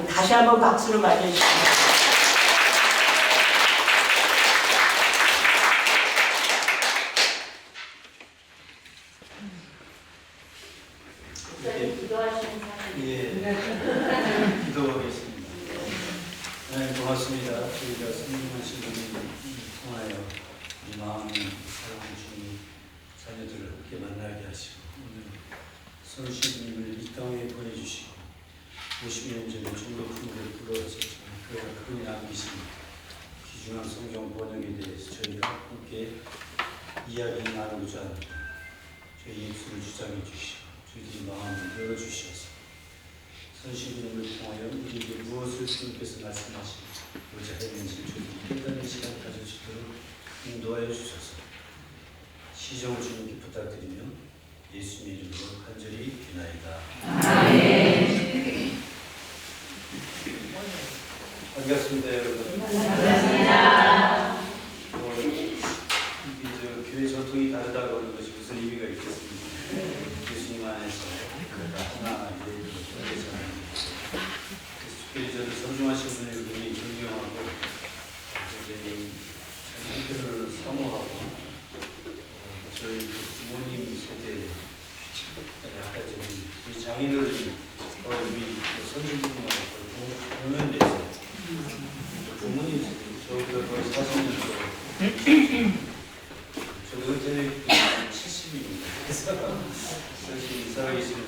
다시 한번 박수로 맞이해주십니다. 기도하겠습니다. 네, 고맙습니다. 저희가 성령하신 분을 통하여 이 마음이 사랑하는 주님 자녀들을 함께 만나게 하시고 오늘 선우신님을 이 땅에 보내주시고 50년 전에 중국 풍부를 불러서 그가 그분이 남기신 귀중한 성경 번역에 대해서 저희가 함께 이야기 나누고자 합니다. 저희 입술을 주장해 주시고 저희들이 마음을 열어주셔서 선신님을 통하여 우리에게 무엇을 주님께서 말씀하시고자 했는지 저희들이 깨닫는 시간 가져주도록 인도하여 주셔서 시정을 주님께 부탁드리며 예수님의 이름으로 간절히 비나이다. 아멘. 반갑습니다, 여러분. 반갑습니다. 교회 전통이 다르다고 하는 것이 무슨 의미가 있겠습니까? 예수님 안에서 하나 저를 존중하신 분을 굉장히 존경하고 굉장히 형태를 사모하고 저희 부모님 세대 아까 우리 장인어른이 우리 선생님하고 공연대에서 부모님 저희가 거의 40년 저도 은퇴는 70입니다. 그래서 사실 살아계시는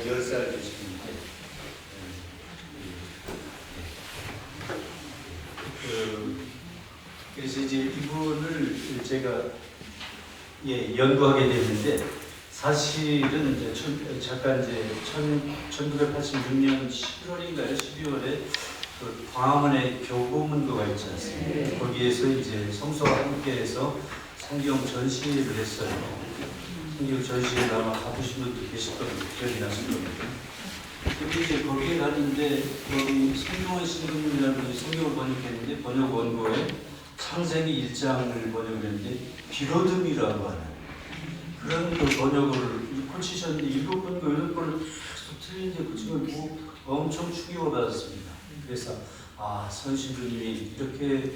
10살 되시는데 그래서 이제 이분을 제가 연구하게 됐는데 사실은 이제 잠깐 이제 1986년 11월인가요? 12월에 그 광화문에 교보문고가 있지 않습니까? 거기에서 이제 성서와 함께해서 성경 전시회를 했어요. 성경 전시회를 아마 가보신 분도 계실 겁니다. 기억이 나실 겁니다. 근데 이제 거기에 갔는데 거기 성경원 신부님이라는 분이 성경을 번역했는데 번역 원고에 창세기 1장을 번역했는데 비로듬이라고 하는 그런 그 번역을 고치셨는데 7번, 8번을 틀린데 그 지금 뭐 엄청 충격을 받았습니다. 그래서 선신부님이 이렇게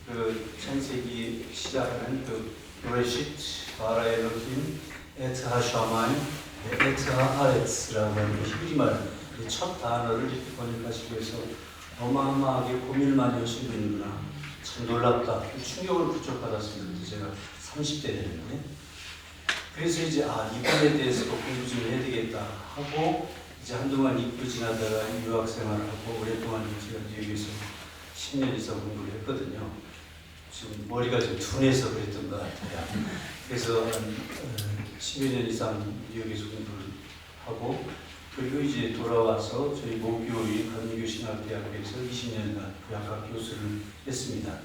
그 창세기 시작하는 그 브레시트 바라 엘로힘 에트 하샤마임 에트 하아레츠라고 하는 히브리말 첫 단어를 이렇게 번역하시기 위해서 어마어마하게 고민을 많이 하신 분이구나. 참 놀랍다. 충격을 부쩍 받았습니다. 제가 30대 되는데. 그래서 이제 이분에 대해서 공부 좀 해야 되겠다 하고 이제 한동안 입고 지나다가 유학 생활하고 오랫동안 제가 뉴욕에서 10년 이상 공부를 했거든요. 지금 머리가 좀 둔해서 그랬던 것 같아요. 그래서 한 10여 년 이상 뉴욕에서 공부를 하고 그리고 이제 돌아와서 저희 모교의 감리교신학대학교에서 20년간 부학과 교수를 했습니다.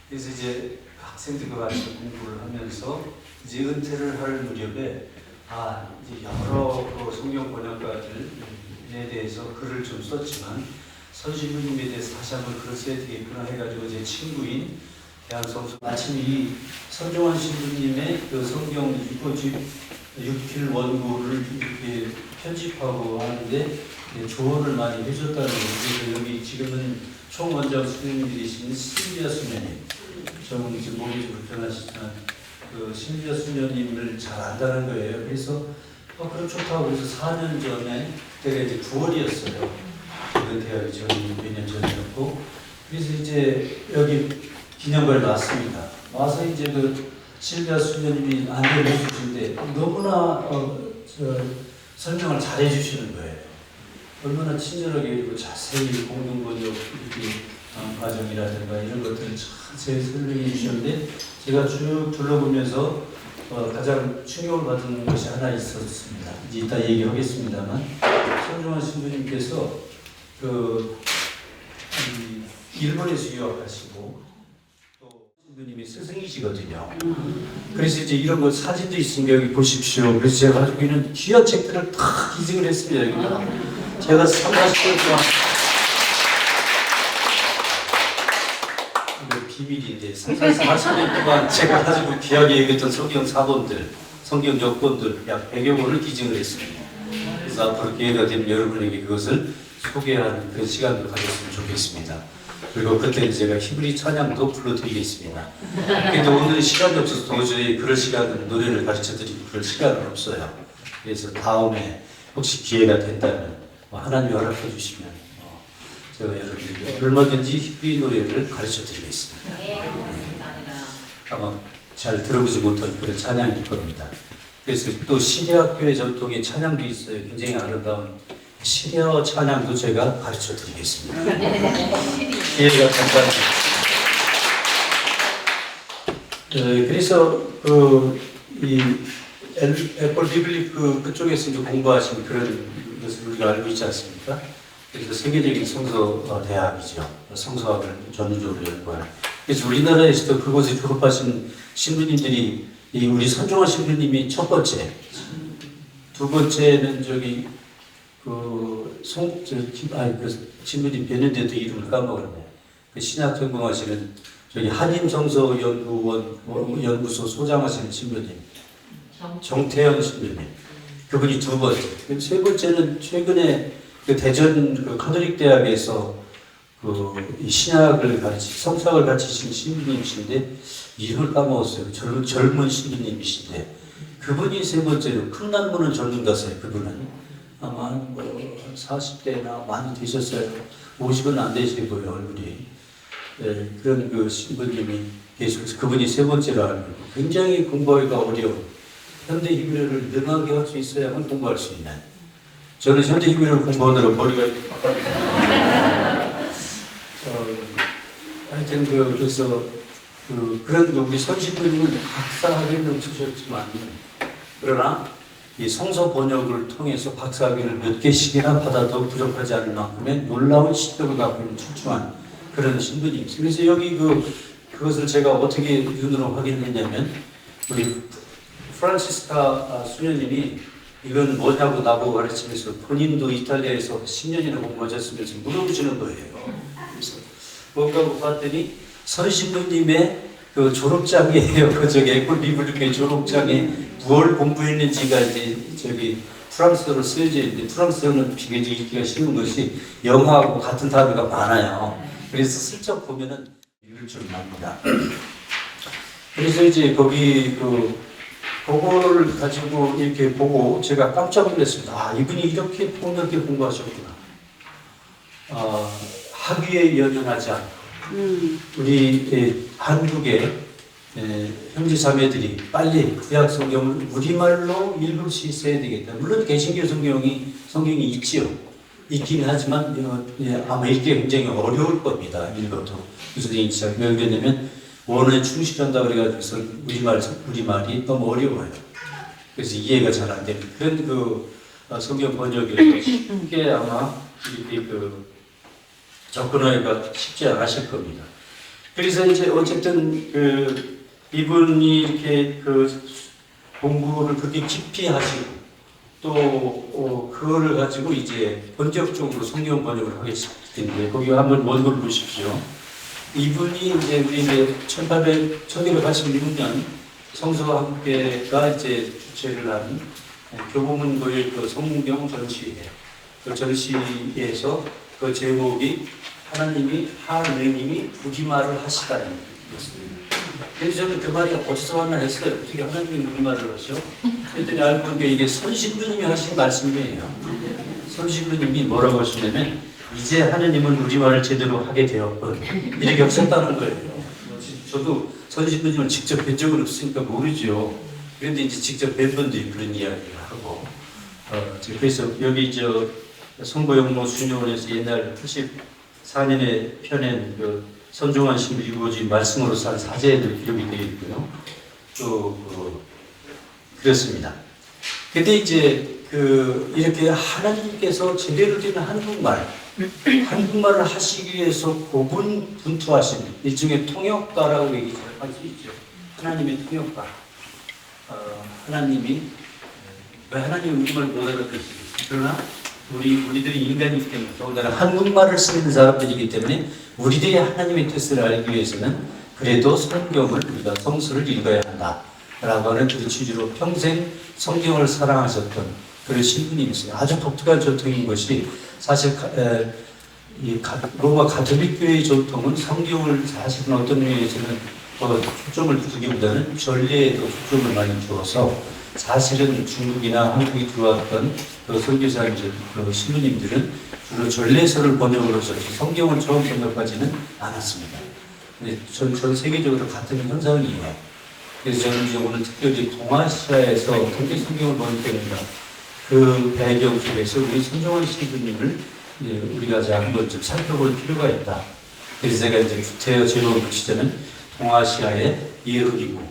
그래서 이제 학생들과 같이 공부를 하면서 이제 은퇴를 할 무렵에 이제 여러 그 성경 번역가들에 대해서 글을 좀 썼지만 선신부님에 대해서 다시 한번 글을 써야 되겠구나 해가지고 제 친구인 대한성서 마침 이 선종환 신부님의 그 성경 6길 원고를 이렇게 편집하고 하는데 조언을 많이 해줬다는 거죠. 여기 지금은 총원장 수녀님이신 신비아 수녀님, 저는 이제 몸이 좀 불편하시지만 그 신비아 수녀님을 잘 안다는 거예요. 그래서 그럼 좋다고 그래서 4년 전에 그때가 이제 9월이었어요. 은퇴하기 전이 몇 년 전이었고 그래서 이제 여기 기념관에 왔습니다. 와서 이제 그 신비아 수녀님이 안내를 해주시는데 너무나 설명을 잘 해주시는 거예요. 얼마나 친절하게 그리고 자세히 공동번역 이렇게 과정이라든가 이런 것들을 자세히 설명해 주셨는데 제가 쭉 둘러보면서 가장 충격을 받은 것이 하나 있었습니다. 이제 이따 얘기하겠습니다.만 손종환 신부님께서 일본에서 유학하시고 또 신부님이 스승이시거든요. 그래서 이제 이런 거 사진도 있으니까 여기 보십시오. 그래서 제가 가지고 있는 귀한 책들을 다 기증을 했습니다. 여기다. 제가 30-40년 동안 비밀인데 30-40년 동안 제가 가지고 귀하게 여겼던 성경 사본들, 성경 역본들 약 100여 권을 기증을 했습니다. 그래서 앞으로 기회가 되면 여러분에게 그것을 소개하는 그 시간도 가졌으면 좋겠습니다. 그리고 그때 제가 히브리 찬양도 불러드리겠습니다. 근데 오늘 시간이 없어서 도저히 그럴 시간은 노래를 가르쳐드리고 그럴 시간은 없어요. 그래서 다음에 혹시 기회가 된다면 하나님이 허락해 주시면 제가 여러분들께 얼마든지 히브리 노래를 가르쳐드리겠습니다. 아마 잘 들어보지 못한 그런 찬양일 겁니다. 그래서 또 시리아 교회 전통의 찬양도 있어요. 굉장히 아름다운 시리아 찬양도 제가 가르쳐 드리겠습니다. 기회가 된다면. 그래서 이 애플 비블릭 그쪽에서 이제 공부하신 그런 것을 우리가 알고 있지 않습니까? 그래서 세계적인 성서 대학이죠. 성서학을 전문적으로 연구하는. 그래서 우리나라에서도 그곳에 졸업하신 신부님들이 우리 선종환 신부님이 첫 번째, 두 번째는 그 신부님 뵀는데도 이름을 까먹었네. 그 신약 전공하시는 한인성서 연구소 소장하시는 신부님, 정태현 신부님. 그분이 두 번째. 세 번째는 최근에 그 대전 그 카톨릭 대학에서 이 신약을 성서학을 가르치신 신부님이신데 이름을 까먹었어요. 젊은 신부님이신데 그분이 세 번째로 큰난무는 젊은가세요. 그분은 아마 40대나 많이 되셨어요. 50은 안 되시고요 얼굴이. 그런 그 신부님이 계셔서 그분이 세 번째로 알고 굉장히 공부하기가 어려운 현대 히브리어를 능하게 할 수 있어야만 공부할 수 있는. 저는 현대 히브리어를 공부하느라 머리가 하여튼 그래서 그런 우리 선신부님은 박사학위는 주셨지만 그러나 이 성서 번역을 통해서 박사학위를 몇 개씩이나 받아도 부족하지 않을 만큼의 놀라운 실력을 갖고 있는 출중한 그런 신부님이세요. 그래서 여기 그것을 제가 어떻게 눈으로 확인했냐면 우리 프란시스카 수녀님이 이건 뭐냐고 나보고 가르치면서 본인도 이탈리아에서 10년이나 공부하셨으면서 물어보시는 거예요. 그래서 뭔가 봤더니 선신부님의 그 졸업장이에요. 애플 비블릭의 졸업장에 무엇을 공부했는지가 이제 프랑스어로 쓰여져 있는데 프랑스어는 비교적 읽기가 쉬운 것이 영어하고 같은 단어가 많아요. 그래서 슬쩍 보면은 읽을 줄 압니다. 그래서 이제 거기 그거를 가지고 이렇게 보고 제가 깜짝 놀랐습니다. 이분이 이렇게 폭넓게 공부하셨구나. 학위에 연연하지 않고 우리 한국의 형제 자매들이 빨리 구약 성경을 우리말로 읽을 수 있어야 되겠다. 물론 개신교 성경이 있지요. 있긴 하지만 아마 읽기가 굉장히 어려울 겁니다. 읽어도. 선생님이 왜 그러냐면 원어에 충실한다 그래가지고 우리말이 너무 어려워요. 그래서 이해가 잘 안 되는 그런 성경 번역이 쉽게 아마 이렇게 접근하기가 쉽지 않으실 겁니다. 그래서 이제 어쨌든 이분이 이렇게 공부를 그렇게 깊이 하시고 또 그거를 가지고 이제 본격적으로 성경 번역을 하게 됐는데 거기 한번 원고를 보십시오. 이분이 이제 우리 1986년 성서학회가 이제 주최를 한 교보문고일 성경 전시회예요. 그 전시회에서 그 제목이 하느님이 우리말을 하시다는 것입니다. 그래서 저는 그 말이 어디서 왔나 했어요. 어떻게 하나님이 우리말을 하셔? 그랬더니 알고 보니까 이게 선신부님이 하신 말씀이에요. 선신부님이 뭐라고 하시냐면 이제 하느님은 우리말을 제대로 하게 되었군. 이렇게 하셨다는 거예요. 저도 선신부님을 직접 뵌 적은 없으니까 모르죠. 그런데 이제 직접 뵌 분들이 그런 이야기를 하고 그래서 여기 성보영로 수녀원에서 옛날 84년에 펴낸 선종환 신부 이루어진 말씀으로서 한 사제도 기록이 되어 있고요. 또 그렇습니다. 근데 이제 이렇게 하나님께서 제대로 된 한국말을 하시기 위해서 고분분투하신 일종의 통역가라고 얘기할 수 있죠. 하나님의 통역가. 하나님이 왜 하나님이 우리말 못 알아듣습니까? 그러나 우리들이 인간이기 때문에 더군다나 한국말을 쓰는 사람들이기 때문에 우리들이 하나님의 뜻을 알기 위해서는 그래도 성경을 우리가 성서를 읽어야 한다라고 하는 그 취지로 평생 성경을 사랑하셨던 그런 신분이 있어요. 아주 독특한 전통인 것이 사실 로마 가톨릭 교회의 전통은 성경을 사실은 어떤 의미에서는 초점을 두기보다는 전례에 더 초점을 많이 두어서 사실은 중국이나 한국에 들어왔던 그 선교사님들, 그 신부님들은 주로 전례서를 번역으로서 성경을 처음 번역하지는 않았습니다. 근데 전 세계적으로 같은 현상이에요. 그래서 저는 이제 오늘 특별히 동아시아에서 어떻게 성경을 번역했는가 그 배경 속에서 우리 손정원 신부님을 우리가 이제 한번 좀 살펴볼 필요가 있다. 그래서 제가 이제 구태여 제목을 붙이자면 동아시아의 예루니모.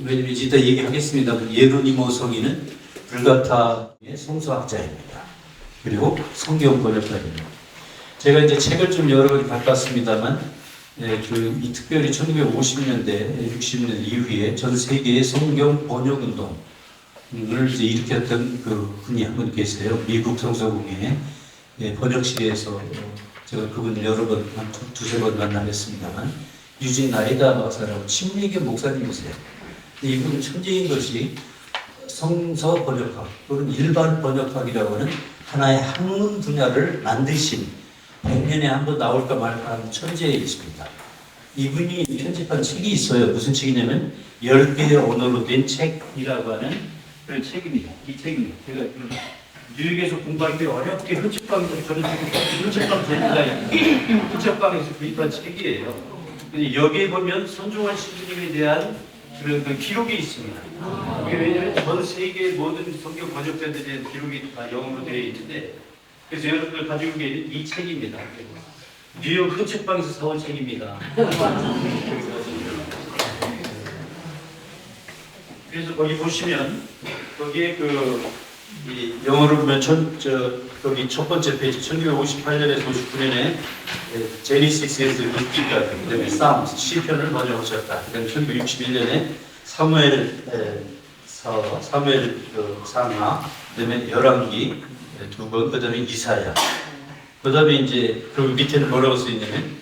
왜냐면 이따 얘기하겠습니다. 예루니모 성인은 불가타의 성서학자입니다. 그리고 성경 번역가입니다. 제가 이제 책을 좀 여러 번 바꿨습니다만, 이 특별히 1950년대, 60년 이후에 전 세계의 성경 번역 운동을 이제 일으켰던 그 분이 한 분 계세요. 미국 성서공회 번역실에서 제가 그분 여러 번, 한 두세 번 만나뵀습니다만, 유진 나이다 박사라고 침례교 목사님이세요. 이분은 천재인 것이 성서 번역학 또는 일반 번역학이라고 하는 하나의 학문 분야를 만드신 100년에 한 번 나올까 말까 하는 천재이십니다. 이분이 편집한 책이 있어요. 무슨 책이냐면 10개의 언어로 된 책이라고 하는 그런 책입니다. 이 책입니다. 제가 뉴욕에서 공부할 때 어렵게 흑책방에서 저는 흑책방 전문가예요. 흑책방에서 구입한 책이에요. 근데 여기에 보면 손종환 신부님에 대한 그런 그 기록이 있습니다. 이게 왜냐하면 전 세계 모든 성경 번역자들에 대한 기록이 다 영어로 되어 있는데, 그래서 여러분들 가지고 계신 이 책입니다. 뉴욕 흑책방에서 사온 책입니다. 그래서 거기 보시면 거기에 이 영어로 보면 거기 첫 번째 페이지 1958년에서 59년에 제니시스에서 룻기까지, 그다음에 사무스 시편을 번역하셨다. 그다음에 1961년에 사무엘 상하, 그다음에 열왕기 두 번, 그다음에 이사야, 그다음에 이제 그 밑에는 뭐라고 써 있냐면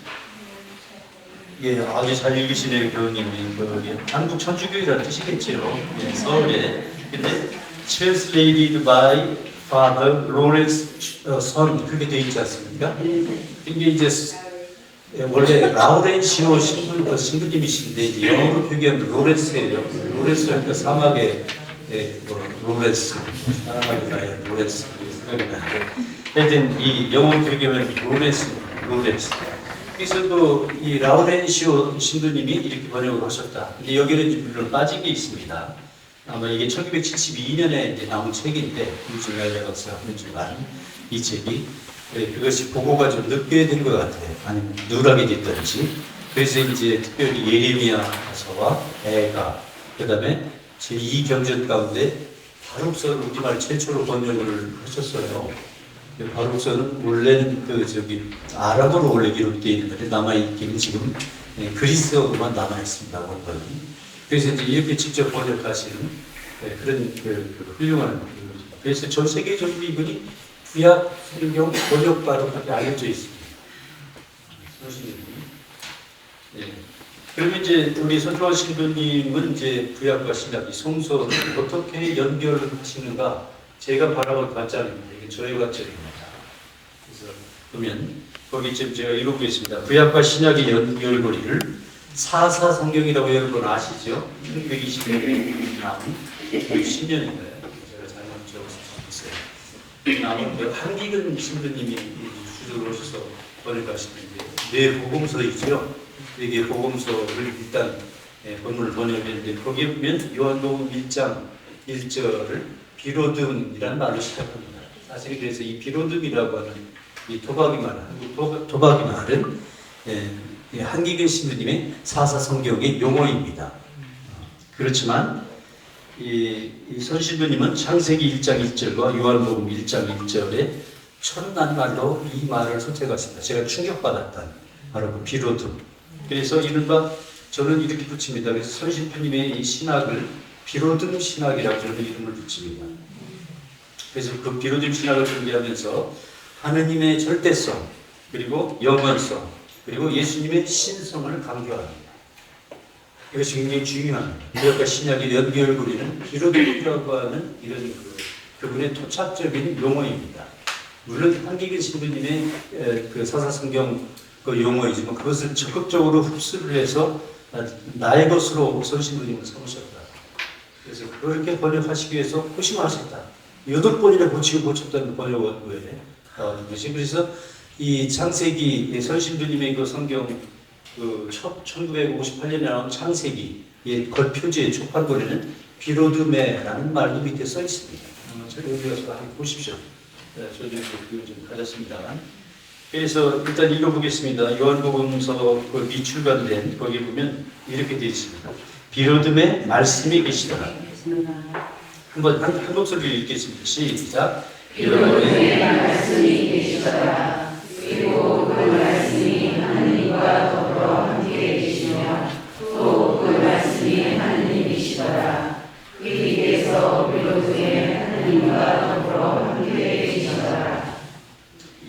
아주 잘 읽으시네요, 교우님이. 한국 천주교회라는 뜻이겠죠. 서울에. 근데 translated by Father Lawrence Son 그렇게 되어 있지 않습니까? 이게 이제 원래 라우렌시오 신부님이신데 이제 영어로 표기하면 로렌스예요. 로렌스니까 사막의 로렌스, 사막의 나의 로렌스. 하여튼 이 영어 표기하면 로렌스. 그래서 또 이 라우렌시오 신부님이 이렇게 번역을 하셨다. 근데 여기는 물론 빠진 게 있습니다. 아마 이게 1972년에 이제 나온 책인데, 유진갈래 박사가 번역한 이 책이 그것이 보고가 좀 늦게 된 것 같아요. 아니면 누락이 됐든지. 그래서 이제 특별히 예레미야서와 애가, 그 다음에 제2경전 가운데 바룩서를 우리말 최초로 번역을 하셨어요. 바룩서는 원래는 아랍어로 원래 기록되어 있는 건데 남아있기는 지금 그리스어로만 남아있습니다. 원본이. 그래서 이제 이렇게 직접 번역하시는 그런 훌륭한 그래서 전 세계적으로 이분이 구약 성경 번역가로 그렇게 알려져 있습니다. 그러면 이제 우리 손정환 신부님은 이제 구약과 신약 이 성서를 어떻게 연결하시는가 제가 바라볼 관점입니다. 이게 저의 관점입니다. 그래서 보면 거기 지금 제가 읽어보겠습니다. 구약과 신약의 연결고리를 사사 성경이라고 여러분 아시죠? 1920년에 나온 10년인가요? 제가 잘못 적었을 수 있어요. 나온 한기근 신부님이 수조를 오셔서 번역하시는데 네 복음서이죠. 이게 복음서를 일단 본문을 번역했는데 거기에 보면 요한복음 1장 1절을 비로듬이라는 말로 시작합니다. 사실 그래서 이 비로듬이라고 하는 이 토박이 말은 한기근 신부님의 사사 성경의 용어입니다. 그렇지만 이 선신부님은 창세기 1장 1절과 요한복음 1장 1절에 천난 말로 이 말을 선택했습니다. 제가 충격받았던 바로 그 비로듬. 그래서 이른바 저는 이렇게 붙입니다. 그래서 선신부님의 이 신학을 비로듬 신학이라고 저는 이름을 붙입니다. 그래서 그 비로듬 신학을 준비하면서 하느님의 절대성 그리고 영원성 그리고 예수님의 신성을 강조합니다. 이것이 굉장히 중요합니다. 구약과 신약의 연결고리는 비로듬이라고 하는 이런 그분의 토착적인 용어입니다. 물론 한기근 신부님의 그 사사성경 그 용어이지만 그것을 적극적으로 흡수를 해서 나의 것으로 선신부님을 삼으셨다. 그래서 그렇게 번역하시기 위해서 고심하셨다. 8번이나 고치고 고쳤다는 번역 원고에 나오는 것이. 그래서 이 창세기 선신부님의 그 성경 그 1958년에 나온 창세기의 겉표지의 초판본에는 비로드메라는 말도 밑에 써 있습니다. 저희 어디 가서 한번 보십시오. 저도 좀 가졌습니다만. 그래서 일단 읽어보겠습니다. 요한복음서 그 미출간된 거기 보면 이렇게 되어 있습니다. 비로드메 말씀이 계시더라. 한번 한 목소리로 읽겠습니다. 시작. 비로드메 말씀이 계시더라. 그리고 그 말씀이 하느님과 더불어 함께 계시며 또 그 말씀이 하느님이시더라. 그 입에서 비로드메 하느님과 더불어 함께 계시더라.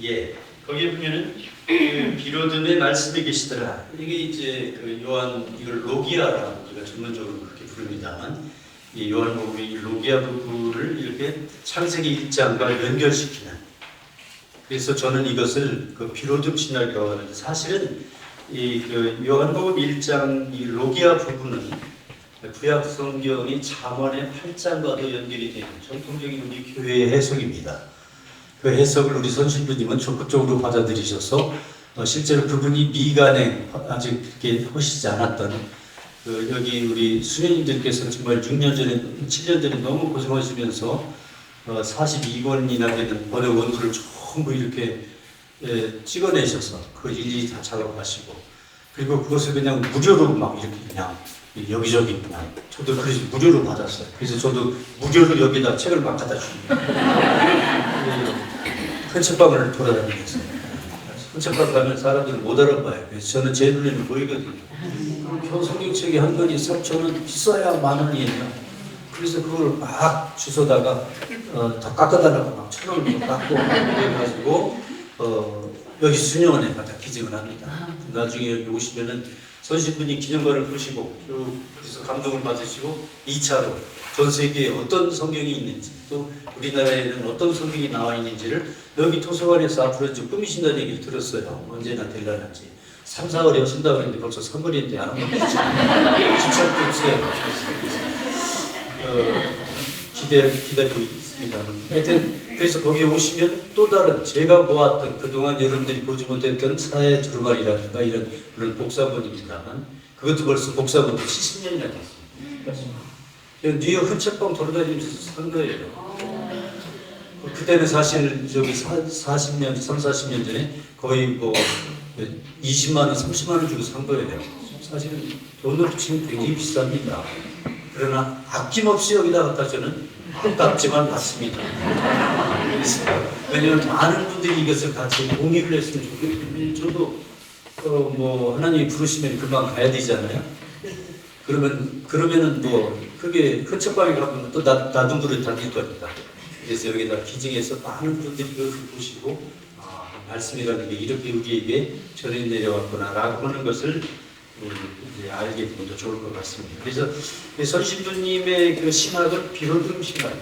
예. 거기에 보면은 그 비로드메 말씀이 계시더라. 이게 이제 그 요한 이걸 로기아라고 우리가 전문적으로 그렇게 부릅니다만 이 요한복음의 이 로기아 부분을 이렇게 창세기 1장과 연결시키는. 그래서 저는 이것을 그 비로듬 신학이라고 하는데 사실은 이 그 요한복음 1장 이 로기아 부분은 구약 성경이 잠언의 8장과도 연결이 되는 전통적인 우리 교회의 해석입니다. 그 해석을 우리 선신부님은 적극적으로 받아들이셔서 실제로 그분이 미간에 아직 그렇게 하시지 않았던 그 여기 우리 수녀님들께서는 정말 6년 전에 7년 전에 너무 고생하시면서 42권이나 되는 번역 원고를 전부 이렇게 찍어내셔서 그걸 일일이 다 작업하시고 그리고 그것을 그냥 무료로 막 이렇게 그냥 여기저기 그냥 저도 그래서 무료로 받았어요. 그래서 저도 무료로 여기다 책을 막 갖다 줍니다. 헌책방을 돌아다니면서 헌책방 가면 사람들은 못 알아봐요. 그래서 저는 제 눈에는 보이거든요. 성경책이 한 권이 3,000원 비싸야 10,000원이에요. 그래서 그걸 막 주워다가 더 깎아달라고 막 1,000원을 더 깎고 해가지고 여기 수녀원에 갖다 기증을 합니다. 나중에 여기 오시면은 선신분이 기념관을 보시고 그래서 감동을 받으시고 2차로 전 세계에 어떤 성경이 있는지 또 우리나라에는 어떤 성경이 나와 있는지를 여기 도서관에서 앞으로 좀 꾸미신다는 얘기를 들었어요. 언제나 될라는지 3, 4월에 오신다고 했는데 벌써 3월인데 안 오고 집착도 없어요. 기다리고 있습니다. 하여튼 그래서 거기에 오시면 또 다른 제가 보았던 그동안 여러분들이 보지 못했던 사회 두루마리라든가 이런 그런 복사본입니다만 그것도 벌써 복사본도 70년이나 됐습니다. 뉴욕 헌책방 돌아다니면서 산 거예요. 그때는 사실 저기 40년, 3, 40년 전에 거의 뭐 20만 원, 30만 원 주고 산 거예요. 사실은 돈으로 치면 굉장히 비쌉니다. 그러나 아낌없이 여기다 갖다 저는 아깝지만 받습니다. 왜냐하면 많은 분들이 이것을 같이 공유를 했으면 좋겠는데 저도 뭐 하나님이 부르시면 금방 가야 되잖아요. 그러면은 뭐 그게 헌책방에 가면 또 나도 그릇 담길 겁니다. 그래서 여기다 기증해서 많은 분들이 그것을 보시고 말씀이라는 게 이렇게 우리에게 전해 내려왔구나라고 하는 것을 이제 알게 되면 더 좋을 것 같습니다. 그래서 선신부님의 그 신학은 비로듬 신학입니다.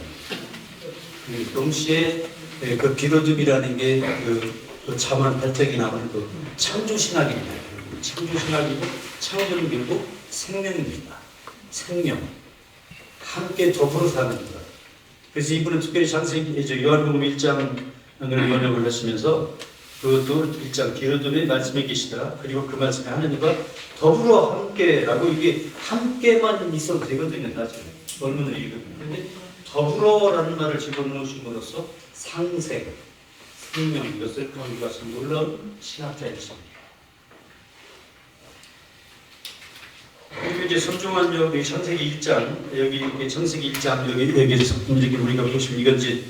동시에 그 비로듬이라는 게 그 잠언 8장에 나오는 그 창조 신학입니다. 창조 신학이고 창조는 결국 생명입니다. 생명. 함께 더불어 사는 것. 그래서 이분은 특별히 창세기 요한복음 1장을 번역을 하시면서 그것도 1장 비로듬의 말씀에 계시더라. 그리고 그 말씀에 하나님과 더불어 함께라고 이게 함께만 있어도 되거든요. 사실 본문을 읽으면. 근데 더불어라는 말을 집어넣으심으로써 상생, 생명 이것을 거기가 놀라운 신학자의 것입니다. 그리고 이제 손중환 여기 창세기 1장 여기 창세기 1장 여기에서 이렇게 우리가 보시면 이건 이제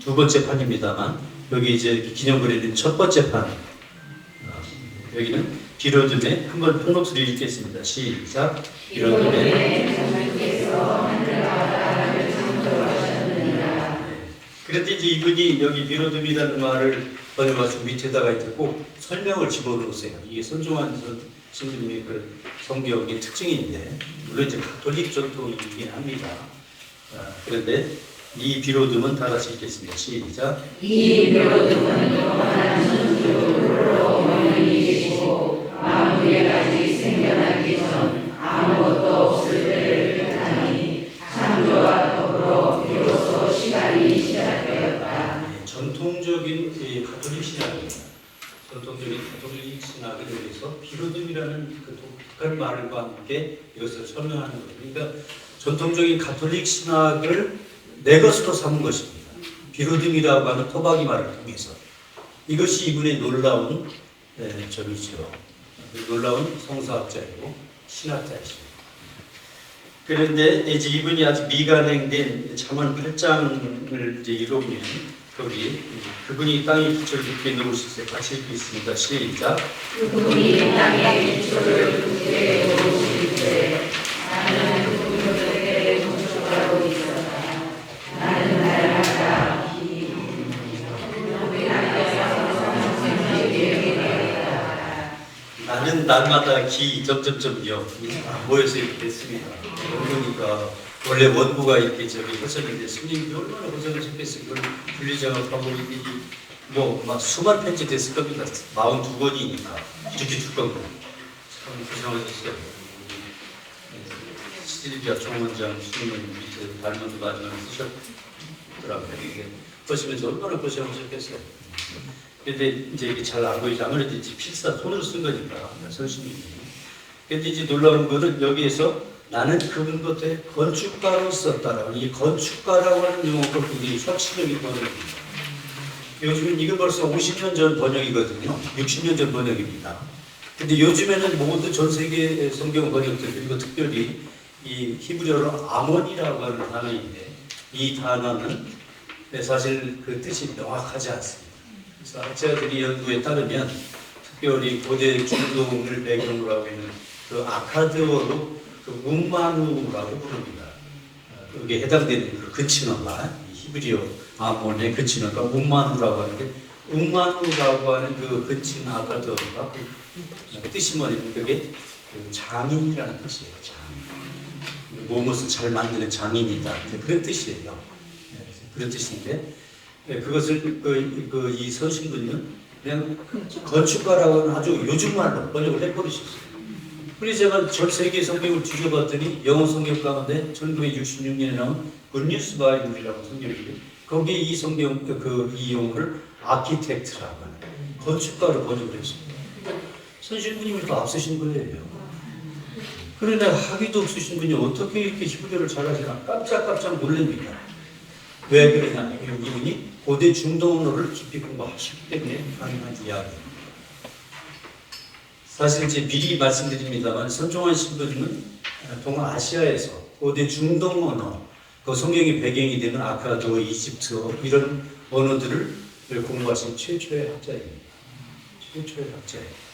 두 번째 판입니다만 여기 이제 기념글에는 첫 번째 판 여기는 비로듬에 한번 큰 목소리 읽겠습니다. 시작. 비로듬에 그런데 이제 이분이 여기 비로듬이라는 말을 번역해서 밑에다가 이제 꼭 설명을 집어넣으세요. 이게 손중환 신부님의 그 성경의 특징인데 물론 이제 가톨릭 전통이긴 합니다. 그런데 이 비로듬은 다 같이 읽겠습니다. 시작. 이 비로듬은 또 하나는 주로 원인이 계시고 만물이 아직 생겨나기 전 아무것도 없을 때를 뜻하니 창조와 더불어 비로소 시간이 시작되었다. 전통적인 가톨릭 신학입니다. 전통적인 가톨릭 신학에 대해서 비로듬이라는 그 독특한 말과 함께 이것을 설명하는 거예요. 그러니까 전통적인 가톨릭 신학을 내 것으로 삼은 것입니다. 비로듬이라고 하는 토박이 말을 통해서 이것이 이분의 놀라운 점이죠. 놀라운 성서학자이고 신학자이십니다. 그런데 이제 이분이 아직 미간행된 잠언 8장을 이제 읽어보면 거기 그분이 땅의 기초를 깊게 놓으실 때 같이 읽겠습니다. 시작. 그분이 땅의 기초를 굳게 놓으실 때 나는 그 곁에 건축하고 있었다. 나는 날마다 나는 날마다 점점점요 모여서 이렇게 됐습니다. 그러니까 원래 원고가 이렇게 저기 했었는데 스님이 얼마나 고생하셨겠어요. 이걸 분리장학하고 뭐막 수만 편지 됐을 겁니다. 42권이니까 이렇게 두꺼운 거. 참 고생하셨어요. 시리비아 총원장 스님은 밑에 달문도 마지막에 쓰셨더라고요. 이게 보시면서 얼마나 고생하셨겠어요. 근데 이제 이게 잘 안 보이지. 아무래도 이제 필사 손으로 쓴 거니까 선생님이. 근데 이제 놀라운 것은 여기에서 나는 그분 곁에 건축가로 썼다라고. 이 건축가라고 하는 용어가 굉장히 혁신적인 번역입니다. 요즘은 이건 벌써 50년 전 번역이거든요. 60년 전 번역입니다. 근데 요즘에는 모두 전 세계 성경 번역들 그리고 특별히 이 히브리어로 아몬이라고 하는 단어인데 이 단어는 사실 그 뜻이 명확하지 않습니다. 그래서 학자들이 연구에 따르면 특별히 고대 중동을 배경으로 하고 있는 그 아카드어로 그 문마누라고 부릅니다. 여기에 해당되는 그 근친어가 히브리어 아몬의 근친어가 문마누라고 하는데 문마누라고 하는 그 근친 아카드어가 그 뜻이 뭐냐면 그게 그 장인이라는 뜻이에요. 장인. 무엇을 잘 만드는 장인이다. 그런 뜻이에요. 그런 뜻인데 그것을 이 서신분은 그냥 건축가라고 하는 아주 요즘 말로 번역을 해버리셨어요. 그래서 제가 전 세계 성경을 뒤져봤더니 영어 성경 가운데 1966년에 나온 굿뉴스 바이블이라고 성경인데 거기에 이 성경 이 용어를 아키텍트라고 하는 건축가로 번역을 했습니다. 선생님이 더 앞서신 거예요. 그런데 학위도 없으신 분이 어떻게 이렇게 히브리어를 잘하시나 깜짝깜짝 놀랍니다. 왜 그러냐? 이분이 고대 중동 언어를 깊이 공부하셨기 때문에 가능한 이야기입니다. 사실 이제 미리 말씀드립니다만 선종환 신부님은 동아시아에서 고대 중동 언어, 그 성경의 배경이 되는 아카드어, 이집트어 이런 언어들을 공부하신 최초의 학자입니다. 최초의 학자예요.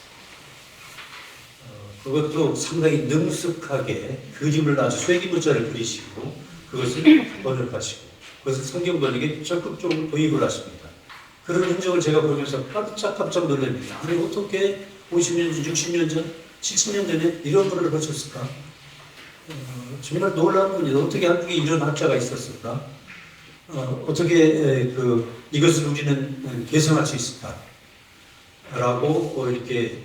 그것도 상당히 능숙하게 그림을 아주 쇠기문자를 그리시고 그것을 번역하시고 그것을 성경 번역에 적극적으로 도입을 하십니다. 그런 흔적을 제가 보면서 깜짝 놀랍니다. 아니 어떻게 50년 전, 60년 전, 70년 전에 이런 분을 거쳤을까? 정말 놀라운 분이다. 어떻게 한국에 이런 학자가 있었을까? 어떻게 이것을 우리는 개선할 수 있을까? 라고 이렇게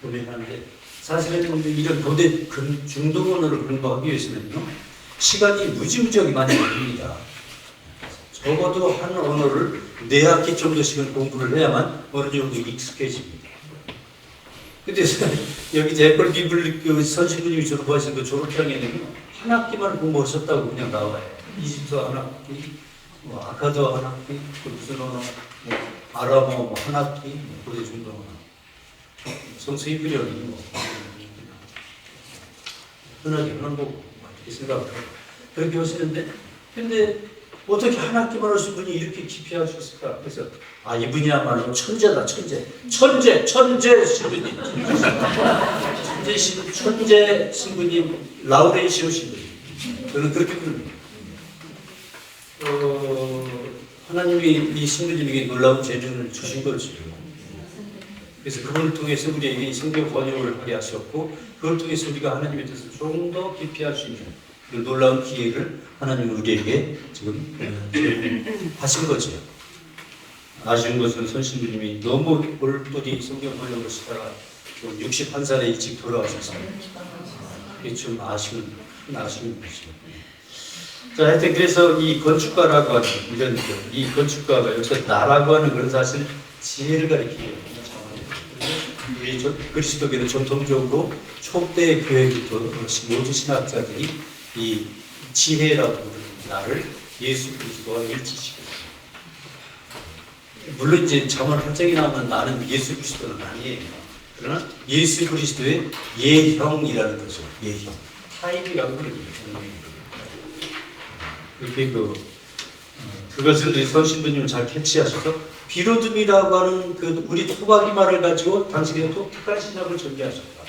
고민하는데 사실은 이런 고대 중동 언어를 공부하기 위해서는요 시간이 무지무지하게 많이 걸립니다. 적어도 한 언어를 4학기 정도씩은 공부를 해야만 어느 정도 익숙해집니다. 근데 여기 이제 애플 비블 선생님이 졸업하신 그 졸업장에는 한 학기만 공부하셨다고 그냥 나와요. 이집트어 한 학기, 뭐 아카드어 한 학기, 무슨 언어, 뭐 아람어 뭐 한 학기, 고대 중동 언어, 성서 히브리어는 뭐 흔하게 하는 거고 이렇게 생각하고 그렇게 하시는데 근데 어떻게 한 학기만 하신 분이 이렇게 깊이 하셨을까? 그래서 이분이야말로 천재다. 천재 신부님. 천재 신부님 라우렌시오 신부님. 저는 그렇게 부릅니다. 하나님이 이 신부님에게 놀라운 재능을 주신 거죠. 그래서 그분을 통해서 우리에게 성경 번역을 하게 하셨고 그걸 통해서 우리가 하나님의 뜻을 좀 더 깊이 할 수 있는 그 놀라운 기회를 하나님 우리에게 지금 하신 거죠. 아쉬운 것은 선생님이 너무 올뿌리 성경 번역을 쓰다가 61살에 일찍 돌아가셔서 이게 좀 아쉬운 거죠. 자, 하여튼 그래서 이 건축가라고 하는 이런 이 건축가가 여기서 나라고 하는 그런 사실 지혜를 가리키는 우리 그리스도교는 전통적으로 초대 교회부터 모든 신학자들이 이 지혜라고 부르는 나를 예수 그리스도와 일치시켰어요. 물론 이제 잠언 8장에 나오는 나는 예수 그리스도는 아니에요. 그러나 예수 그리스도의 예형이라는 거죠. 예형. 타입이라고 그러거든요. 이렇게 그것을 우리 선신부님은 잘 캐치하셔서 비로듬이라고 하는 그 우리 토박이 말을 가지고 당신의 독특한 신학을 전개하셨다.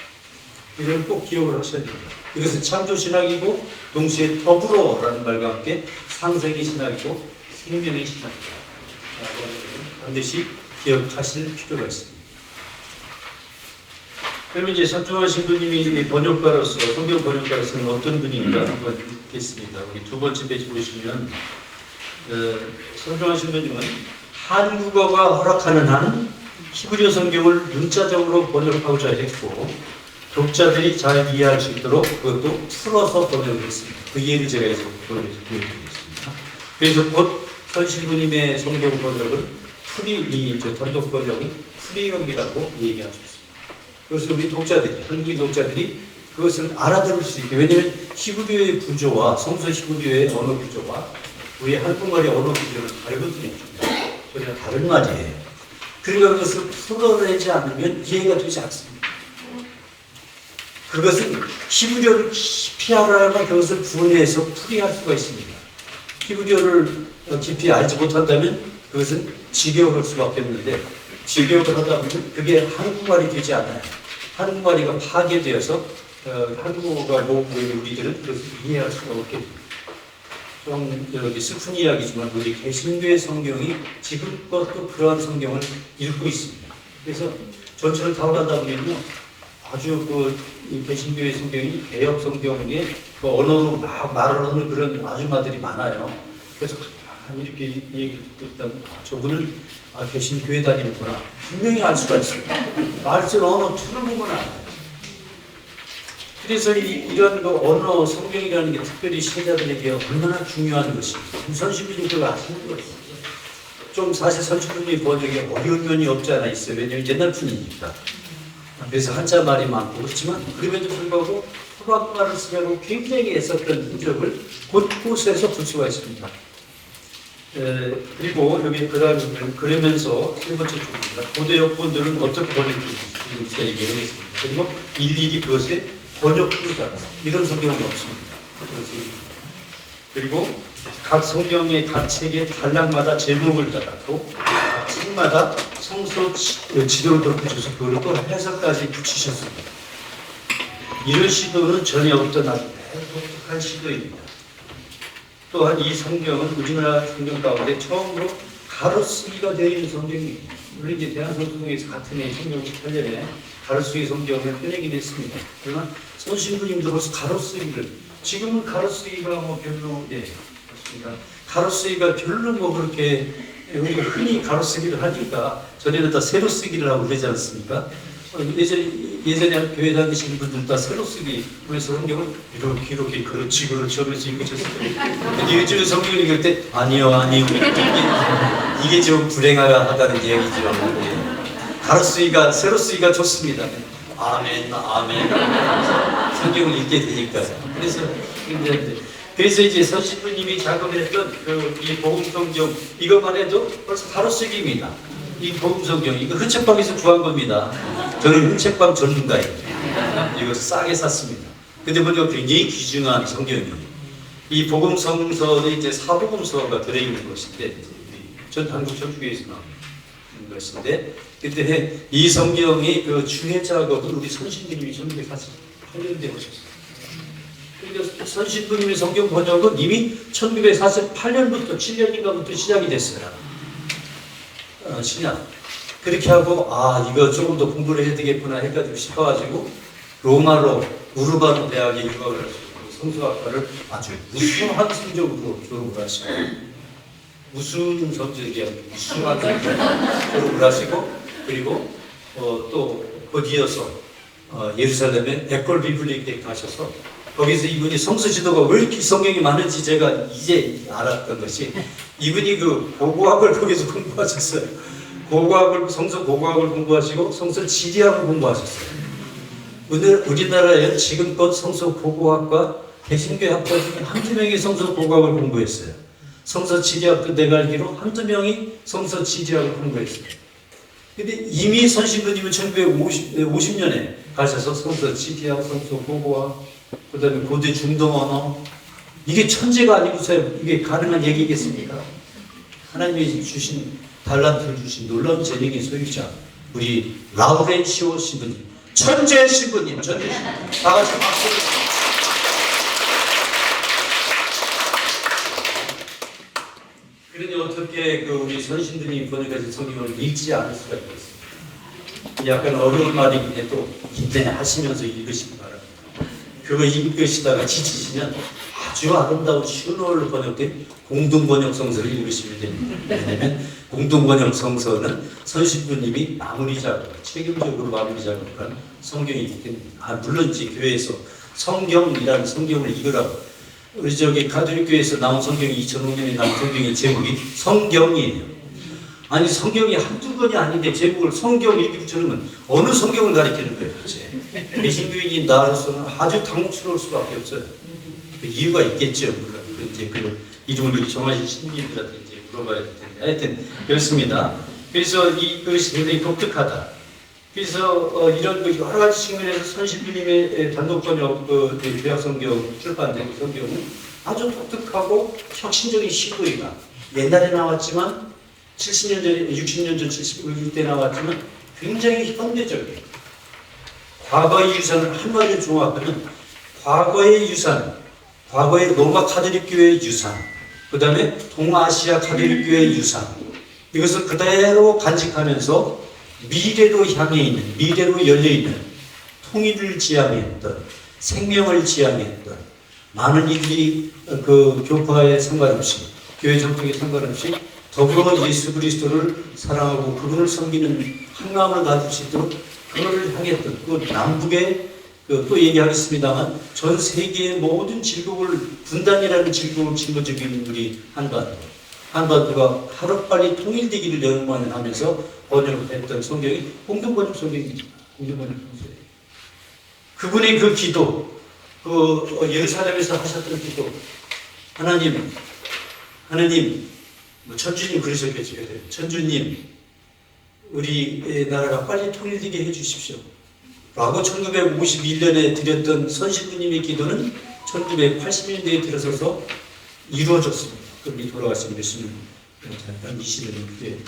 이걸 꼭 기억을 하셔야 됩니다. 이것은 창조 신학이고 동시에 더불어라는 말과 함께 상세기 신학이고 생명의 신학이다. 반드시 기억하실 필요가 있습니다. 그러면 이제 선조원 신부님이 번역가로서 성경 번역가로서는 어떤 분인가 한번 보겠습니다. 우리 두 번째 페이지 보시면 선조원 신부님은 한국어가 허락하는 한 히브리어 성경을 문자적으로 번역하고자 했고 독자들이 잘 이해할 수 있도록 그것도 풀어서 번역을 했습니다. 그 예를 제가 해서 보여드리겠습니다. 그래서 곧 선신부님의 성경 번역은 단독 번역은 프리형이라고 얘기하셨습니다. 그래서 우리 독자들이, 한국인 독자들이 그것을 알아들을 수 있게, 왜냐하면 히브리어의 구조와 성서 히브리어의 언어 구조와 우리 한국말의 언어 구조는 다르거든요. 전혀 다른 말이에요. 그러니까 그것을 풀어내지 않으면 이해가 되지 않습니다. 그것은 히브리어를 깊이 알아야만 그것을 구분해서 풀이할 수가 있습니다. 히브리어를 깊이 알지 못한다면 그것은 직역할 수밖에 없는데 직역을 하다 보면 그게 한국말이 되지 않아요. 한국말이가 파괴되어서 한국어가 우리들은 그것을 이해할 수가 없게 됩니다. 좀 슬픈 이야기지만 우리 개신교의 성경이 지금껏도 그러한 성경을 읽고 있습니다. 그래서 전체를 다 하다 보면요, 아주 이 개신교의 성경이 개혁 성경의 언어로 막 말을 하는 그런 아줌마들이 많아요. 그래서 이렇게 얘기 듣고 있다면 저분은 개신교회 다니는구나 분명히 알 수가 있습니다. 말씀 언어 틀어보거나 알아요. 그래서 이런 언어 성경이라는 게 특별히 신자들에게 얼마나 중요한 것입니다. 선신부님 그걸 아시는 거예요. 좀 사실 선신부님 번역이 어려운 면이 없지 않아 있어요. 왜냐하면 옛날 분이니까. 그래서 한자 말이 많고 그렇지만 그럼에도 불구하고 토박말을 쓰려고 굉장히 애썼던 흔적을 곳곳에서 볼 수가 있습니다. 그리고 여기 그러면서 세 번째 쪽입니다. 고대 역본들은 어떻게 번역되는지 얘기하겠습니다. 그리고 일일이 그것에 번역을 따라 이런 성경은 없습니다. 그리고 각 성경의 각 책의 단락마다 제목을 달았고 각 책마다 성서 지도를 붙여서 그걸 또 해석까지 붙이셨습니다. 이런 시도는 전혀 없던 아주 독특한 시도입니다. 또한 이 성경은 우리나라 성경 가운데 처음으로 가로쓰기가 되어 있는 성경입니다. 물론 이제 대한성경에서 같은 해 성경 8년에 가로쓰기 성경을 꺼내긴 했습니다. 그러나 선신부님도 벌써 가로쓰기를 지금은 가로쓰기가 별로 그렇습니다. 가로쓰기가 별로 그렇게 우리가 흔히 가로쓰기를 하니까 전에는 다 세로 쓰기를 하고 그러지 않습니까? 예전에 교회 다니시는 분들 다 세로 쓰기 그래서 성경을 이렇게 그렇지 하면서 읽으셨어요. 근데 요즘 성경 읽을 때 아니요 이게 좀 불행하다는 이야기죠. 가로쓰기가 세로 쓰기가 좋습니다. 아멘 성경을 읽게 되니까요. 그래서 이제 선신부님이 작업했던 이 복음성경 이것만 해도 벌써 가로쓰기입니다. 이 복음성경 이거 흔책방에서 구한 겁니다. 저는 흔책방 전문가입니다. 이거 싸게 샀습니다. 근데 보니까 굉장히 귀중한 성경이에요. 이 복음성서는 이제 사복음서가 들어있는 것인데 전 한국 전주교에서 나온 것인데 그때 이 성경이 그 주해 작업은 우리 선신부님이 1948년도에 하셨어요. 그러니까 선신부님의 성경 번역은 이미 1948년부터 7년인가부터 시작이 됐어요. 신약. 그렇게 하고 이거 조금 더 공부를 해야 되겠구나 해가지고 싶어가지고 로마로 우르바노 대학에 유학을 하시고 성서학과를 아주 우수한 성적으로 졸업을 하시고 우수한 성적이 아니고 우수한 성적으로 졸업을 하시고 그리고 또 곧이어서 예루살렘의 에콜 비블리크에 가셔서 거기서 이분이 성서 지도가 왜 이렇게 성경이 많은지 제가 이제 알았던 것이 이분이 그 고고학을 거기서 공부하셨어요. 성서 고고학을 공부하시고 성서 지리학을 공부하셨어요. 우리나라에 지금껏 성서 고고학과 개신교학과 중에 한두 명이 성서 고고학을 공부했어요. 성서 지리학도 내가 알기로 한두 명이 성서 지리학을 공부했어요. 근데 이미 선신부님은 1950년에 가셔서 성서 지리학, 성서 고고학, 그 다음에 고대 중동 언어, 이게 천재가 아니고서 이게 가능한 얘기겠습니까? 하나님이 주신 달란트를 주신 놀라운 재능의 소유자 우리 라우렌시오 신부님, 천재 신부님, 천재 신부님, 다 같이 박수. 그러니 어떻게 그 우리 선신들이 번역하신 성경을 읽지 않을 수가 있겠습니까? 약간 어려운 말이긴 해도 인내하시면서 읽으시기 바랍니다. 그거 읽으시다가 지치시면 아주 아름다운 쉬운 어로 번역된 공동번역 성서를 읽으시면 됩니다. 왜냐하면 공동번역 성서는 선신부님이 마무리 작업, 책임적으로 마무리 작업한 성경이기 때문에 물론 이제 교회에서 성경이라는 성경을 읽으라고 우리 저기 가톨릭 교회에서 나온 성경이 2005년에 나온 성경의 제목이 성경이에요. 아니 성경이 한두 권이 아닌데 제목을 성경 이렇게 붙여놓으면 어느 성경을 가리키는 거예요 도대체. 개신교인인 나로서는 아주 당혹스러울 수밖에 없어요. 그 이유가 있겠죠. 물론 이제 그 이름을 정하신 신부님들한테 이제 물어봐야 될 텐데 하여튼 그렇습니다. 그래서 이것이 굉장히 독특하다. 그래서 이런 그 여러 가지 측면에서 선신부님의 단독 번역 구약 성경 출판된 성경은 아주 독특하고 혁신적인 시도이다. 옛날에 나왔지만 70년 전에 60년 전 70대 나왔지만 굉장히 현대적이에요. 과거의 유산을 한마디로 종합하면 과거의 유산, 과거의 로마 카톨릭 교회의 유산, 그 다음에 동아시아 카톨릭 교회의 유산, 이것을 그대로 간직하면서 미래로 향해 있는, 미래로 열려있는 통일을 지향했던, 생명을 지향했던 많은 이들이 그 교파에 상관없이, 교회 정통에 상관없이 더불어 예수 그리스도를 사랑하고 그분을 섬기는 한마음을 가질 수 있도록 그거를 향했던 그 남북의 또 얘기하겠습니다만 전 세계의 모든 질곡을 분단이라는 질곡을 짊어지고 있는 우리 한반도가 하루빨리 통일되기를 영원하면서 번역했던 성경이 공동번역 성경입니다. 공동번역 성경. 그분의 그 기도, 그 예루살렘에서 하셨던 기도, 하나님, 천주님 그러셨겠죠. 천주님, 우리 나라가 빨리 통일되게 해주십시오. 라고 1951년에 드렸던 선신부님의 기도는 1980년대에 들어서서 이루어졌습니다. 그분이 돌아가신 몇십 년, 한 20년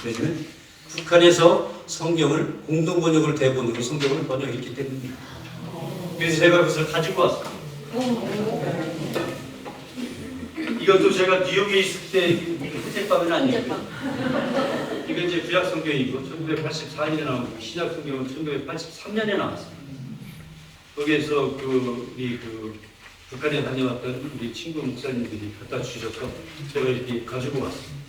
되면 북한에서 성경을 공동번역을 대본으로 성경을 번역했기 때문입니다. 그래서 제가 그것을 가지고 왔습니다. 이것도 제가 뉴욕에 있을 때 회색방은 아니고요. 이건 이제 구약 성경이고 1984년에 나온 신약 성경은 1983년에 나왔습니다. 거기에서 우리 북한에 다녀왔던 우리 친구 목사님들이 갖다 주셔서 제가 이렇게 가지고 왔습니다.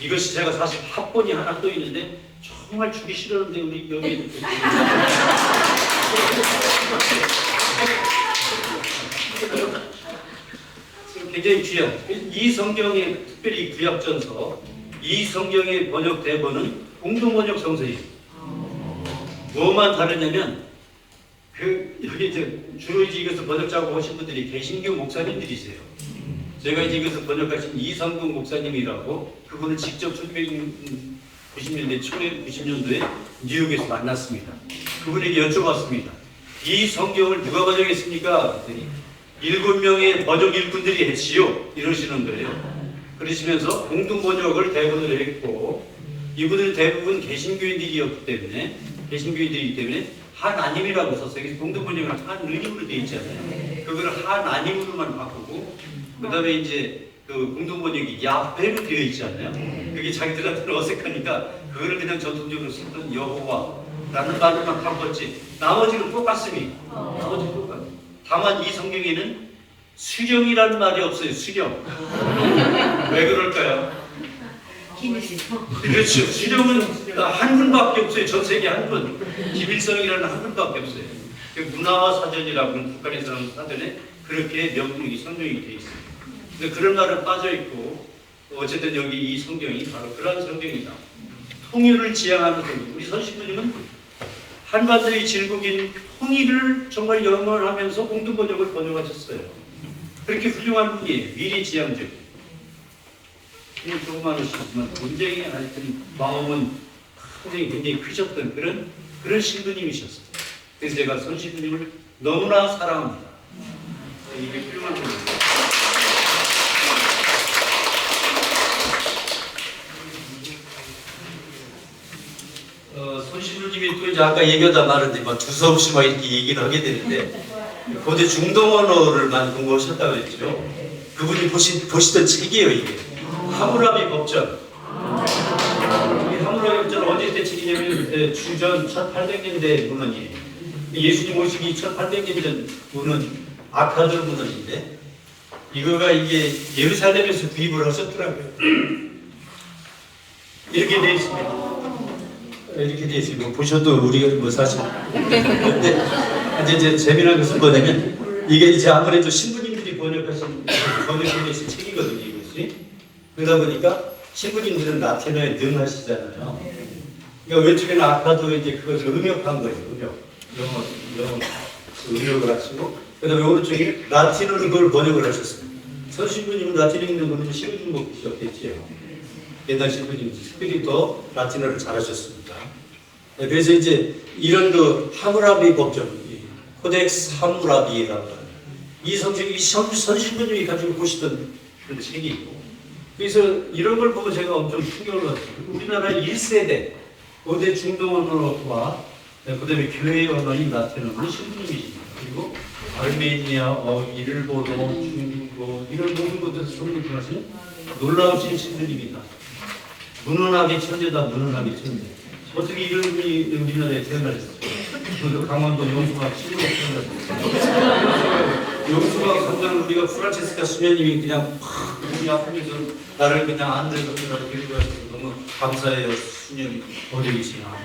이것이 제가 사실 합본이 하나 또 있는데 정말 주기 싫었는데 우리 여기 굉장히 귀한 이 성경의 특별히 구약전서 이 성경의 번역 대본은 공동번역 성서예요. 뭐만 다르냐면 여기 주로 이제 이것을 번역 작업하신 분들이 개신교 목사님들이세요. 제가 이제 이것을 번역하신 이성근 목사님이라고 그분을 직접 1990년대 초에 90년도에 뉴욕에서 만났습니다. 그분에게 여쭤봤습니다. 이 성경을 누가 번역했습니까? 7명의 번역 일꾼들이 했지요. 이러시는 거예요. 그러시면서 공동번역을 대본으로 했고 이분들 대부분 개신교인들이었기 때문에 한아님이라고 썼어요. 공동번역은 한의임으로 되어 있잖아요. 그거를 한아님으로만 바꾸고 그 다음에 이제 그 공동번역이 야훼로 되어 있잖아요. 그게 자기들한테는 어색하니까 그거를 그냥 전통적으로 쓰던 여호와라는 말로만 바꿨지 나머지는 똑같습니다. 다만 이 성경에는 수령이라는 말이 없어요. 수령. 왜 그럴까요? 그렇죠. 수령은 한 분밖에 없어요. 전 세계 한 분. 김일성이라는 한 분밖에 없어요. 문화사전이라고 하는 북한에 사는 사전에 그렇게 명목이 선정이 되어 있어요. 근데 그런 말은 빠져 있고 어쨌든 여기 이 성경이 바로 그러한 성경이다. 통일을 지향하는 성경. 우리 선신부님은 한반도의 질국인 통일을 정말 염원하면서 공동 번역을 번역하셨어요. 그렇게 훌륭한 분이 미래지향적. 조그마하시지만 굉장히 하여튼 마음은 굉장히 크셨던 그런 신부님이셨어요. 그래서 제가 선신부님을 너무나 사랑합니다. 이게 훌륭한 분이에요. 손신부님이 또 이제 아까 얘기하다 말았는데 막 두서없이 막 이렇게 얘기를 하게 되는데 고대 중동 언어를만 공부하셨다고 했죠. 그분이 보시던 책이에요 이게. 하무라비 법전. 이 하무라비 법전 어디 때 책이냐면 그때 주전 1800년대 문헌이에요. 예수님 오시기 1800년 문헌 아카드 문헌인데 이게 예루살렘에서 구입을 하셨더라고요. 이렇게 돼 있습니다. 이렇게 돼 있어요. 보셔도 우리가 뭐 사실. 근데 이제 재미난 것은 뭐냐면 이게 이제 아무래도 신부님들이 번역해 계신 책이거든요, 이것이. 그러다 보니까 신부님들은 라틴어에 능하시잖아요. 그러니까 왼쪽에는 아까도 이제 그것을 음역한 거예요, 영어 음역을 하시고. 그다음에 오른쪽에 라틴어로 그걸 번역을 하셨어요. 선신부님은 라틴어 읽는 거는 신부님 못 기억했지요. 옛날 신부님 특별히 더 라틴어를 잘하셨습니다. 그래서 이제 이런 그 하무라비 법전, 코덱스 하무라비라고 하는 이 성경이 선신부님이 가지고 보시던 그런 책이 있고, 그래서 이런 걸 보고 제가 엄청 충격을 받았어요. 우리나라 1세대 고대 중동 언어와 그다음에 교회 언어인 라틴어는 신부님이십니다. 그리고 아르메니아, 일본, 중국 이런 모든 것들을 성립하신 놀라우신 신부님이다. 문헌학의 천재다, 문헌학의 천재. 어떻게 이런 분이 우리나라에 태어나셨어요? 강원도 용수학 신부가 태어났어요. 용수학 성장을 우리가 프란체스카 수녀님이 그냥 몸이 아프면서 나를 그냥 안 들고 데리고 와서 너무 감사해요. 수녀님 어디 계시나.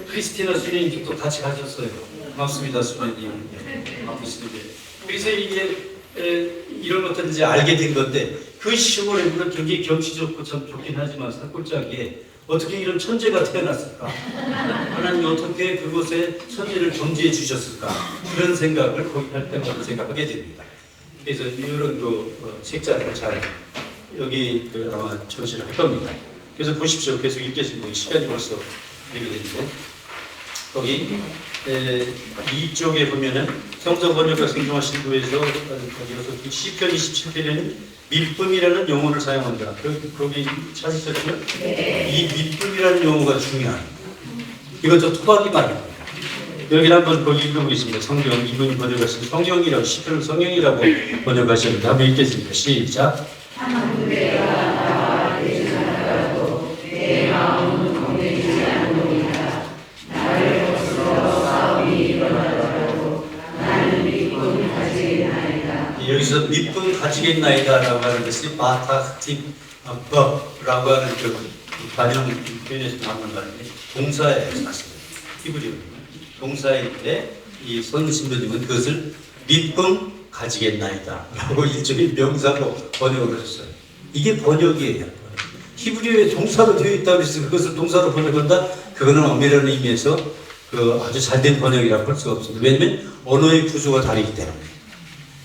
크리스티나 수녀님도 같이 가셨어요. 고맙습니다, 수녀님. 아프시는데. 그래서 이게 이런 것들을 이제 알게 된 건데 그 시골에 물론 굉장히 경치 좋고 참 좋긴 하지만 산골짜기에 어떻게 이런 천재가 태어났을까? 하나님이 어떻게 그곳에 천재를 존재해 주셨을까? 그런 생각을 거기 할 때마다 제가 하게 됩니다. 그래서 이런 책자를 잘 여기 아마 전시를 할 겁니다. 그래서 보십시오. 계속 읽겠습니다. 시간이 벌써 이렇게 되는데 거기 이쪽에 보면은 성서 번역가 성경하신 부에서 거기서 시편 27편에는 밀품이라는 용어를 사용한다. 거기 찾으셨죠? 이 밀품이라는 용어가 중요한. 이것도 토박이 말입니다. 여기 한번 거기 읽어보겠습니다. 성경 이분이 번역하신 성경이라고 시편을 성경이라고 번역하셨는데 한번 읽겠습니다. 시작. 여기서 밑분 가지겠나이다라고 하는 것이 바타티브라고 하는 그 반영 표현에서 나오는 말인데 동사예요 사실. 히브리어 동사인데 이 선신부님은 그것을 밑분 가지겠나이다라고 일종의 명사로 번역을 하셨어요. 이게 번역이에요. 히브리어에 동사로 되어 있다고 해서 그것을 동사로 번역한다? 그거는 엄밀한 의미에서 아주 잘된 번역이라고 할 수가 없습니다. 왜냐하면 언어의 구조가 다르기 때문에.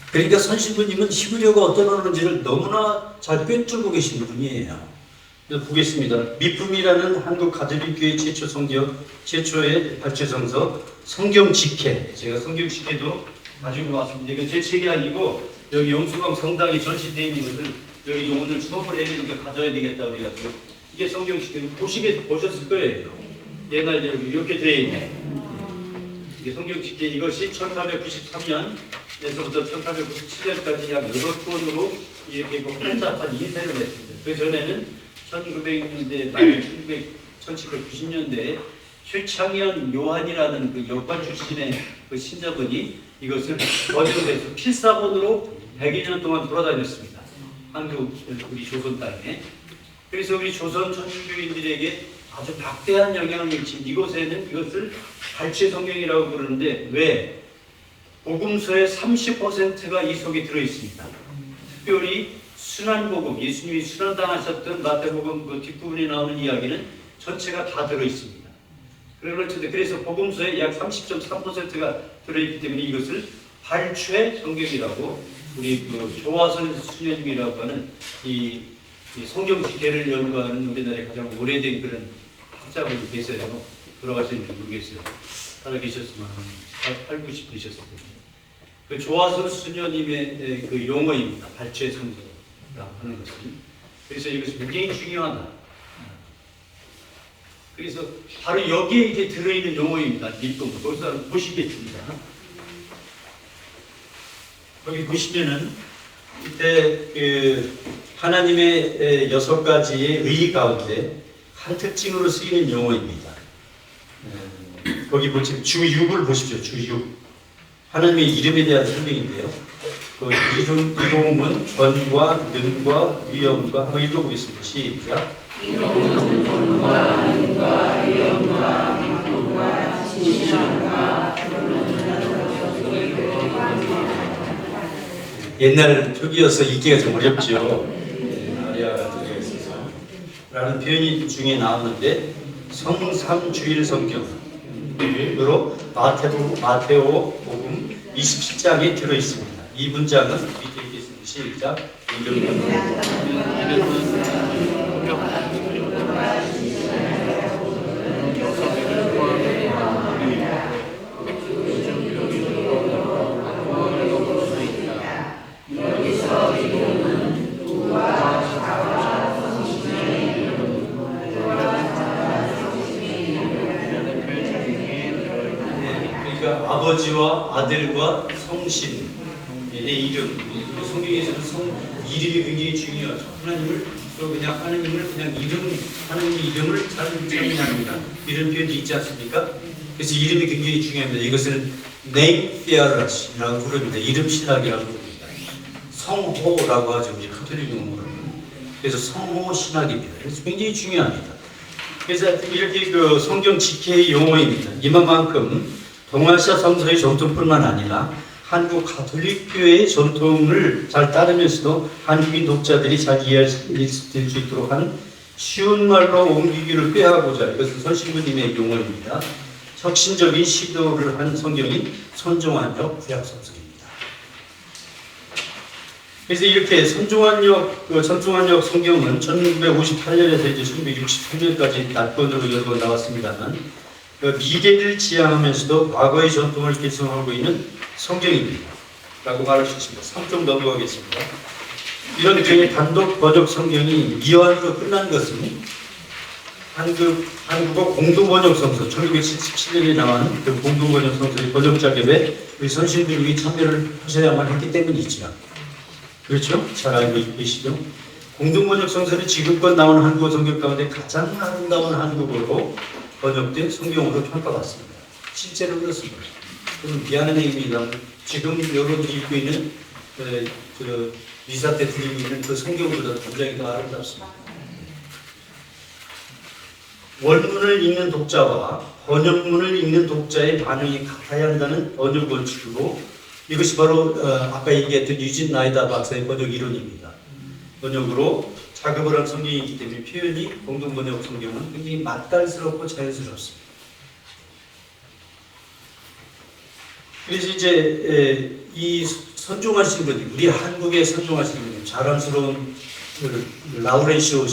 그러니까 선신부님은 히브리어가 어떤 언어인지를 너무나 잘 꿰뚫고 계신 분이에요. 보겠습니다. 미품이라는 한국 가톨릭교회 최초 성경, 최초의 발췌성서 성경 집회. 제가 성경 집회도 가지고 왔습니다. 이건 제 책이 아니고 여기 용수강 성당에 전시되어 있는 것을 여기 오늘 수업을 해야 되니까 가져야 되겠다 그래가지고 이게 성경 집회 보셨을 거예요. 옛날 이렇게 되어 있네. 이게 성경 집회 이것이 1893년에서부터 1897년까지 약 6번으로 이렇게 혼잡한 인쇄를 했습니다. 그 전에는 1900년대 말 1790년대에 최창현 요한이라는 그 역관 출신의 그 신자분이 이것을 번역해서 필사본으로 100여 년 동안 돌아다녔습니다. 한국 우리 조선 땅에. 그래서 우리 조선 천주교인들에게 아주 막대한 영향을 미친 이곳에는 이것을 발췌 성경이라고 부르는데 왜? 복음서의 30%가 이 속에 들어 있습니다. 특별히 순환복음, 예수님이 순환당하셨던 마태복음 그 뒷부분에 나오는 이야기는 전체가 다 들어 있습니다. 그래서 복음서의 약 30.3%가 들어 있기 때문에 이것을 발췌 성경이라고 우리 그 조화선 수녀님이라고 하는 이 성경 지혜를 연구하는 우리나라의 가장 오래된 그런 학자분이 계세요. 돌아가셨는지 모르겠어요. 살아계셨으면 8, 90이셨을 텐데. 그 조화선 수녀님의 그 용어입니다. 발췌 성경이라고 하는 것은. 그래서 이것이 굉장히 중요하다. 그래서 바로 여기에 이제 들어있는 용어입니다. 밑부분. 거기서 보시겠습니다. 거기 보시면은 이때 그 하나님의 6가지의 의 가운데 한 특징으로 쓰이는 용어입니다. 거기 보시면 주6을 보십시오. 주6. 하나님의 이름에 대한 설명인데요. 그 이름은 권과 능과 위엄과 한번 읽어보겠습니다. 시작. 이름은 권과 능과 위엄과 믿음과 진실함과 옛날 표기여서 읽기가 좀 어렵죠. 아리아가 들어가 있어서 라는 표현이 중에 나오는데 성삼주일 성경으로 마테오복음 27장에 들어 있습니다. 이 문장은 밑에 있겠습니다. 시작. 아버지와 아들과 성신의 이름. 성경에서는 이름이 굉장히 중요하죠. 하나님을 그냥 하나님의 이름을 잘 정의합니다. 이런 표현이 있지 않습니까? 그래서 이름이 굉장히 중요합니다. 이것을 name theology라고 부릅니다. 이름 신학이라고 부릅니다. 성호라고 하죠. 우리 카톨릭 용어로는. 그래서 성호 신학입니다. 그래서 굉장히 중요합니다. 그래서 이렇게 그 성경 지혜의 용어입니다. 이만큼 동아시아 성서의 전통뿐만 아니라 한국 가톨릭교회의 전통을 잘 따르면서도 한국인 독자들이 잘 이해할 수 있도록 하는 쉬운 말로 옮기기를 꾀하고자 이것은 선신부님의 용어입니다. 혁신적인 시도를 한 성경인 선종환역 구약성서입니다. 그래서 이렇게 선종환역 성경은 1958년에서 이제 1963년까지 낱번으로 여러 번 나왔습니다만 미래를 지향하면서도 과거의 전통을 계승하고 있는 성경입니다. 라고 말할 수 있습니다. 3쪽 넘어가겠습니다. 이런 교회 단독 번역 성경이 이완으로 끝난 것은 한국어 공동번역성서 1977년에 나온 그 공동번역성서의 번역작업에 우리 선생님들이 참여를 하셔야만 했기 때문이죠. 그렇죠? 잘 알고 계시죠? 공동번역성서는 지금껏 나온 한국어 성경 가운데 가장 아름다운 한국어로 번역된 성경으로 평가받습니다. 실제로 그렇습니다. 그럼 미안한 얘기입니다. 지금 여러분이 읽고 있는 미사 때 드리고 있는 그 성경보다 굉장히 더 아름답습니다. 원문을 읽는 독자와 번역문을 읽는 독자의 반응이 같아야 한다는 번역 원칙으로 이것이 바로 아까 얘기했던 유진 나이다 박사의 번역 이론입니다. 번역으로 작업을 한 성경이기 때문에 표현이 공동번역 성경은 굉장히 맛깔스럽고 자연스럽습니다. 그래서 이제 이 선종하신 분이 우리 한국의 선종하신 분이 자랑스러운 라우렌시오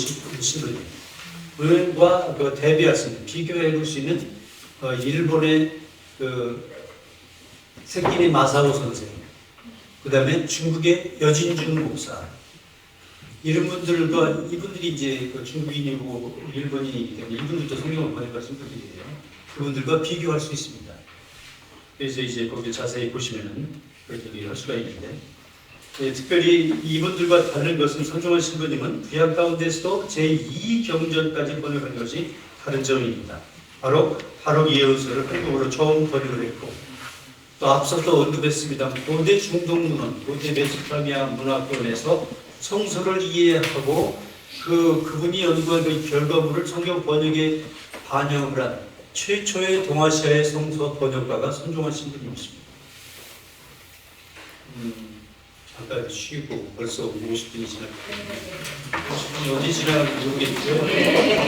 신부님과 대비할 수 있는 비교해 볼 수 있는 일본의 세키니 마사오 선생, 그 다음에 중국의 여진준 목사 이런 분들과 이분들이 이제 중국인이고 일본인이기 때문에 이분들도 성경을 번역하신 분들이에요. 그분들과 비교할 수 있습니다. 그래서 이제 거기 자세히 보시면은 그렇게 할 수가 있는데 특별히 이분들과 다른 것은 선종환 신부님은 구약 가운데서도 제2경전까지 번역한 것이 다른 점입니다. 바로 바로 예언서를 한국어로 처음 번역을 했고, 또 앞서도 언급했습니다. 고대 중동문헌, 고대 메소포타미아 문화권에서 성서를 이해하고 그분이 연구한 그 결과물을 성경 번역에 반영을 한 최초의 동아시아의 성서 번역가가 손종환 신부님이십니다. 잠깐 쉬고 벌써 50분이 지났고 50분이 어디 지나가는지 모르겠고요.